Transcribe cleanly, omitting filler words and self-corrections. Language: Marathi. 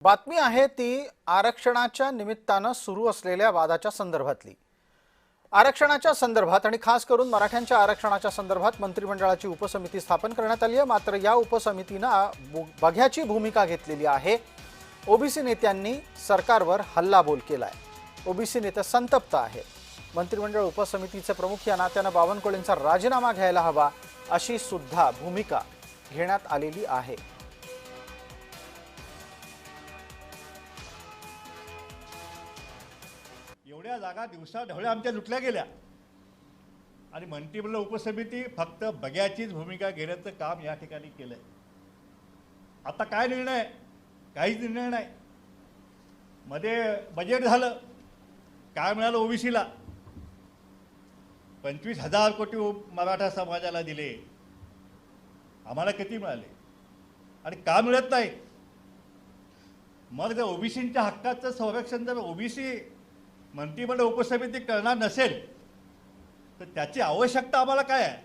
बातमी आहे ती आरक्षणाच्या निमित्तानं सुरू असलेल्या वादाच्या संदर्भातली। आरक्षणाच्या संदर्भात आणि खास करून मराठ्यांच्या आरक्षणाच्या संदर्भात मंत्रिमंडळाची उपसमिती स्थापन करण्यात आली आहे। मात्र या उपसमितीनं बघ्याची भूमिका घेतलेली आहे। ओबीसी नेत्यांनी सरकारवर हल्लाबोल केलाय। ओबीसी नेते संतप्त आहेत। मंत्रिमंडळ उपसमितीचे प्रमुख या नात्यानं बावनकुळेंचा राजीनामा घ्यायला हवा अशी सुद्धा भूमिका घेण्यात आलेली आहे। एवढ्या जागा दिवसा ढवळ्या आमच्या लुटल्या गेल्या आणि मंत्रिमंडळ उपसमिती फक्त बघ्याचीच भूमिका घेण्याचं काम या ठिकाणी केलंय। आता काय निर्णय? काहीच निर्णय नाही। मध्ये बजेट झालं, काय मिळालं ओबीसीला? 25,000 कोटी मराठा समाजाला दिले, आम्हाला किती मिळाले आणि का मिळत नाही? मग जर ओबीसींच्या हक्काचं संरक्षण जर ओबीसी मंत्रिमंडळ उपसमिती करणार नसेल तर त्याची आवश्यकता आम्हाला काय आहे?